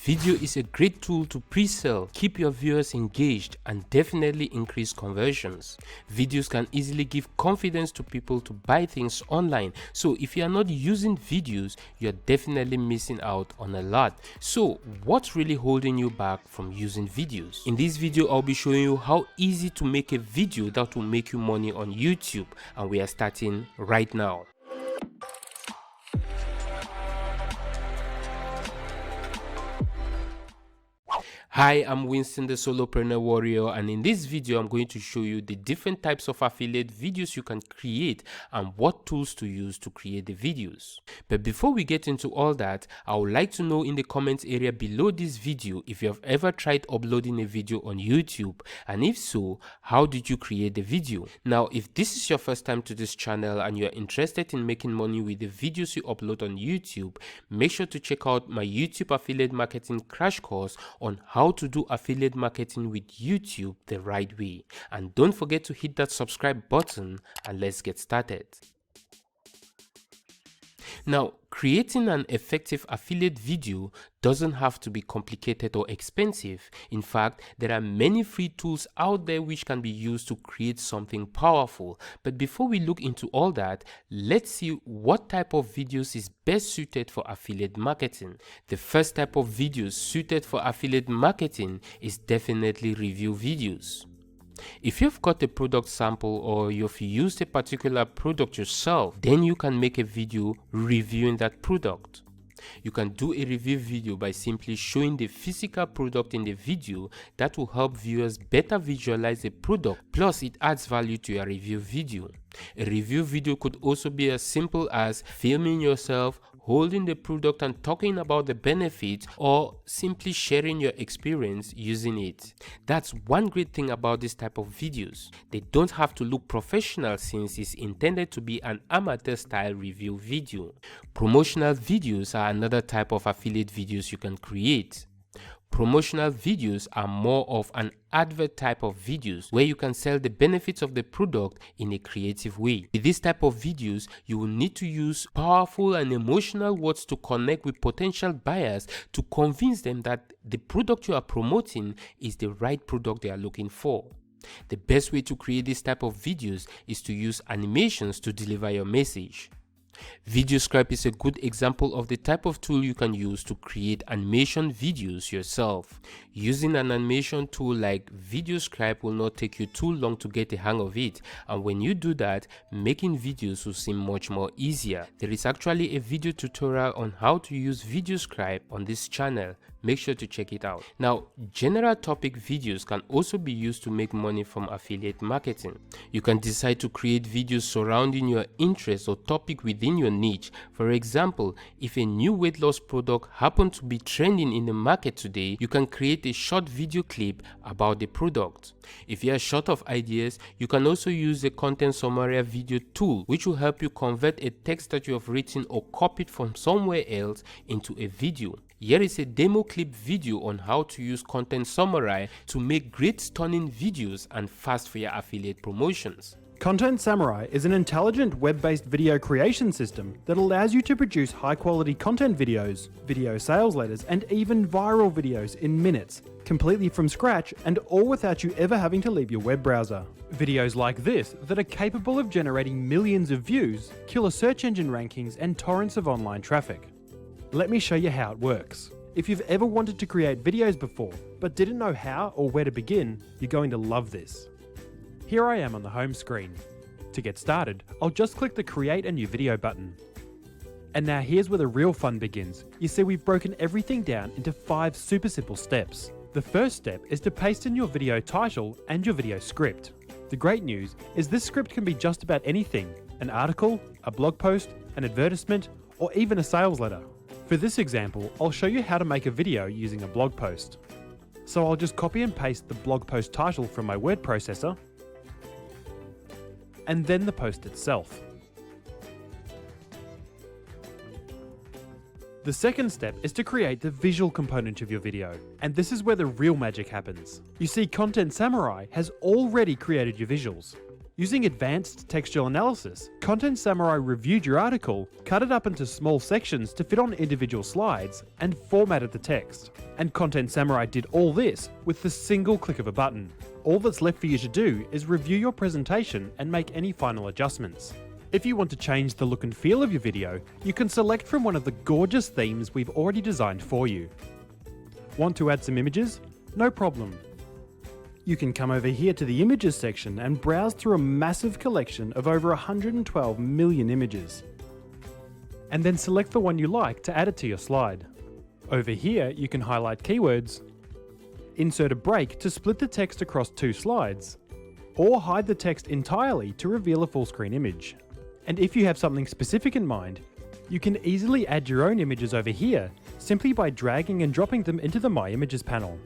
Video is a great tool to pre-sell, keep your viewers engaged, and definitely increase conversions. Videos can easily give confidence to people to buy things online. So if you are not using videos, you're definitely missing out on a lot. So what's really holding you back from using videos? In this video, I'll be showing you how easy to make a video that will make you money on YouTube, and we are starting right now. Hi, I'm Winston the Solopreneur Warrior, and in this video I'm going to show you the different types of affiliate videos you can create and what tools to use to create the videos. But before we get into all that, I would like to know in the comments area below this video if you have ever tried uploading a video on YouTube, and if so, how did you create the video? Now, if this is your first time to this channel and you are interested in making money with the videos you upload on YouTube, make sure to check out my YouTube affiliate marketing crash course on how to do affiliate marketing with YouTube the right way. And don't forget to hit that subscribe button, and let's get started. Now, creating an effective affiliate video doesn't have to be complicated or expensive. In fact, there are many free tools out there which can be used to create something powerful. But before we look into all that, let's see what type of videos is best suited for affiliate marketing. The first type of videos suited for affiliate marketing is definitely review videos. If you've got a product sample or you've used a particular product yourself, then you can make a video reviewing that product. You can do a review video by simply showing the physical product in the video. That will help viewers better visualize the product, plus it adds value to your review video. A review video could also be as simple as filming yourself holding the product and talking about the benefits, or simply sharing your experience using it. That's one great thing about this type of videos. They don't have to look professional since it's intended to be an amateur style review video. Promotional videos are another type of affiliate videos you can create. Promotional videos are more of an advert type of videos where you can sell the benefits of the product in a creative way. With this type of videos, you will need to use powerful and emotional words to connect with potential buyers to convince them that the product you are promoting is the right product they are looking for. The best way to create this type of videos is to use animations to deliver your message. VideoScribe is a good example of the type of tool you can use to create animation videos yourself. Using an animation tool like VideoScribe will not take you too long to get the hang of it, and when you do that, making videos will seem much more easier. There is actually a video tutorial on how to use VideoScribe on this channel. Make sure to check it out. Now, general topic videos can also be used to make money from affiliate marketing. You can decide to create videos surrounding your interest or topic within your niche. For example, if a new weight loss product happens to be trending in the market today, you can create a short video clip about the product. If you are short of ideas, you can also use the content summary video tool, which will help you convert a text that you have written or copied from somewhere else into a video. Here is a demo clip video on how to use Content Samurai to make great stunning videos and fast for your affiliate promotions. Content Samurai is an intelligent web-based video creation system that allows you to produce high-quality content videos, video sales letters, and even viral videos in minutes, completely from scratch and all without you ever having to leave your web browser. Videos like this that are capable of generating millions of views, killer search engine rankings, and torrents of online traffic. Let me show you how it works. If you've ever wanted to create videos before, but didn't know how or where to begin, you're going to love this. Here I am on the home screen. To get started, I'll just click the Create a New Video button. And now here's where the real fun begins. You see, we've broken everything down into 5 super simple steps. The first step is to paste in your video title and your video script. The great news is this script can be just about anything: an article, a blog post, an advertisement, or even a sales letter. For this example, I'll show you how to make a video using a blog post. So I'll just copy and paste the blog post title from my word processor, and then the post itself. The second step is to create the visual component of your video, and this is where the real magic happens. You see, Content Samurai has already created your visuals. Using advanced textual analysis, Content Samurai reviewed your article, cut it up into small sections to fit on individual slides, and formatted the text. And Content Samurai did all this with the single click of a button. All that's left for you to do is review your presentation and make any final adjustments. If you want to change the look and feel of your video, you can select from one of the gorgeous themes we've already designed for you. Want to add some images? No problem. You can come over here to the Images section and browse through a massive collection of over 112 million images. And then select the one you like to add it to your slide. Over here, you can highlight keywords, insert a break to split the text across two slides, or hide the text entirely to reveal a full screen image. And if you have something specific in mind, you can easily add your own images over here simply by dragging and dropping them into the My Images panel.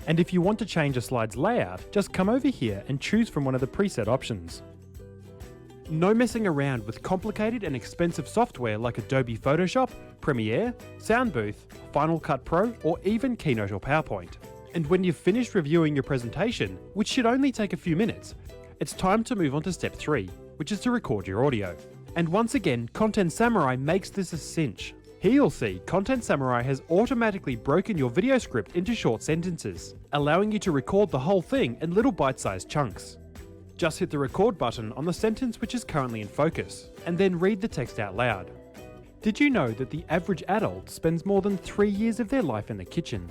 And if you want to change a slide's layout, just come over here and choose from one of the preset options. No messing around with complicated and expensive software like Adobe Photoshop, Premiere, Soundbooth, Final Cut Pro, or even Keynote or PowerPoint. And when you've finished reviewing your presentation, which should only take a few minutes, it's time to move on to step 3, which is to record your audio. And once again, Content Samurai makes this a cinch. Here you'll see Content Samurai has automatically broken your video script into short sentences, allowing you to record the whole thing in little bite-sized chunks. Just hit the record button on the sentence which is currently in focus, and then read the text out loud. Did you know that the average adult spends more than 3 years of their life in the kitchen?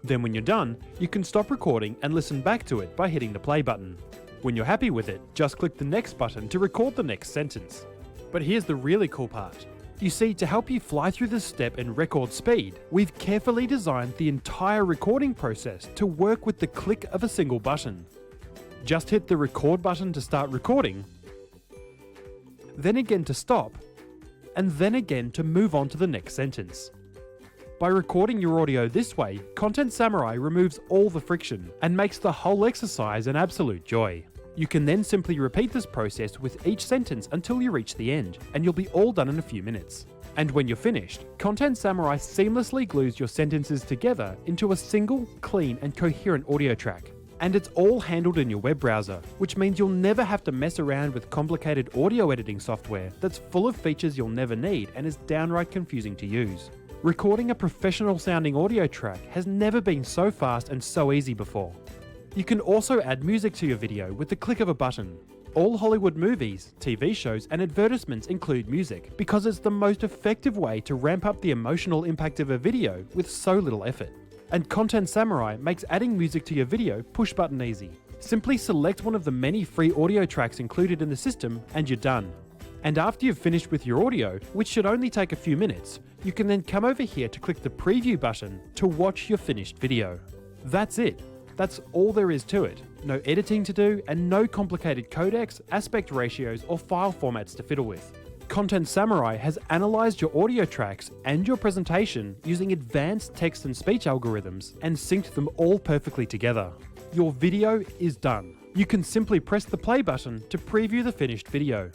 Then when you're done, you can stop recording and listen back to it by hitting the play button. When you're happy with it, just click the next button to record the next sentence. But here's the really cool part. You see, to help you fly through this step in record speed, we've carefully designed the entire recording process to work with the click of a single button. Just hit the record button to start recording, then again to stop, and then again to move on to the next sentence. By recording your audio this way, Content Samurai removes all the friction and makes the whole exercise an absolute joy. You can then simply repeat this process with each sentence until you reach the end, and you'll be all done in a few minutes. And when you're finished, Content Samurai seamlessly glues your sentences together into a single, clean and coherent audio track. And it's all handled in your web browser, which means you'll never have to mess around with complicated audio editing software that's full of features you'll never need and is downright confusing to use. Recording a professional sounding audio track has never been so fast and so easy before. You can also add music to your video with the click of a button. All Hollywood movies, TV shows, and advertisements include music because it's the most effective way to ramp up the emotional impact of a video with so little effort. And Content Samurai makes adding music to your video push-button easy. Simply select one of the many free audio tracks included in the system and you're done. And after you've finished with your audio, which should only take a few minutes, you can then come over here to click the preview button to watch your finished video. That's it. That's all there is to it. No editing to do and no complicated codecs, aspect ratios or file formats to fiddle with. Content Samurai has analysed your audio tracks and your presentation using advanced text and speech algorithms and synced them all perfectly together. Your video is done. You can simply press the play button to preview the finished video.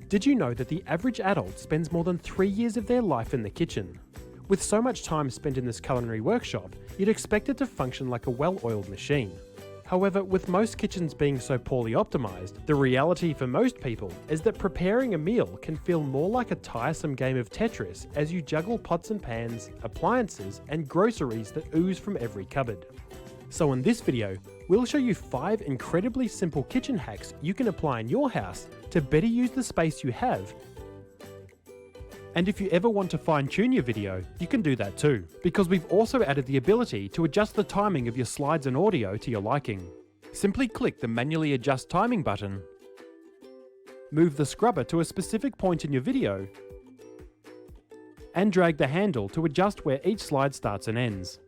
Did you know that the average adult spends more than 3 years of their life in the kitchen? With so much time spent in this culinary workshop, you'd expect it to function like a well-oiled machine. However, with most kitchens being so poorly optimized, the reality for most people is that preparing a meal can feel more like a tiresome game of Tetris as you juggle pots and pans, appliances, and groceries that ooze from every cupboard. So in this video, we'll show you 5 incredibly simple kitchen hacks you can apply in your house to better use the space you have. And if you ever want to fine-tune your video, you can do that too, because we've also added the ability to adjust the timing of your slides and audio to your liking. Simply click the Manually Adjust Timing button, move the scrubber to a specific point in your video, and drag the handle to adjust where each slide starts and ends.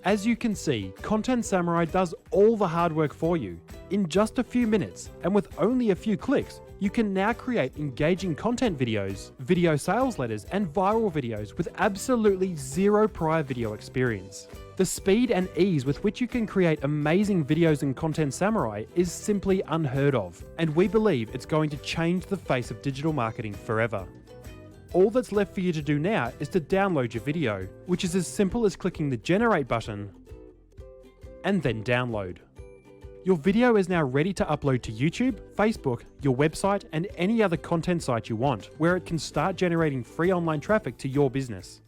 As you can see, Content Samurai does all the hard work for you. In just a few minutes, and with only a few clicks, you can now create engaging content videos, video sales letters, and viral videos with absolutely zero prior video experience. The speed and ease with which you can create amazing videos in Content Samurai is simply unheard of, and we believe it's going to change the face of digital marketing forever. All that's left for you to do now is to download your video, which is as simple as clicking the Generate button and then Download. Your video is now ready to upload to YouTube, Facebook, your website, and any other content site you want, where it can start generating free online traffic to your business.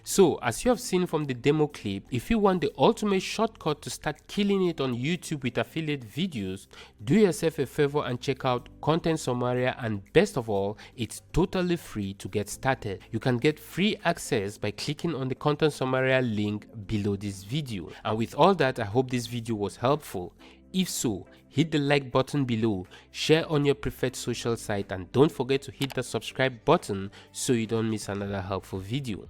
So, as you have seen from the demo clip, if you want the ultimate shortcut to start killing it on YouTube with affiliate videos, do yourself a favor and check out Content Summaria, and best of all, it's totally free to get started. You can get free access by clicking on the Content Summaria link below this video. And with all that, I hope this video was helpful. If so, hit the like button below, share on your preferred social site, and don't forget to hit the subscribe button so you don't miss another helpful video.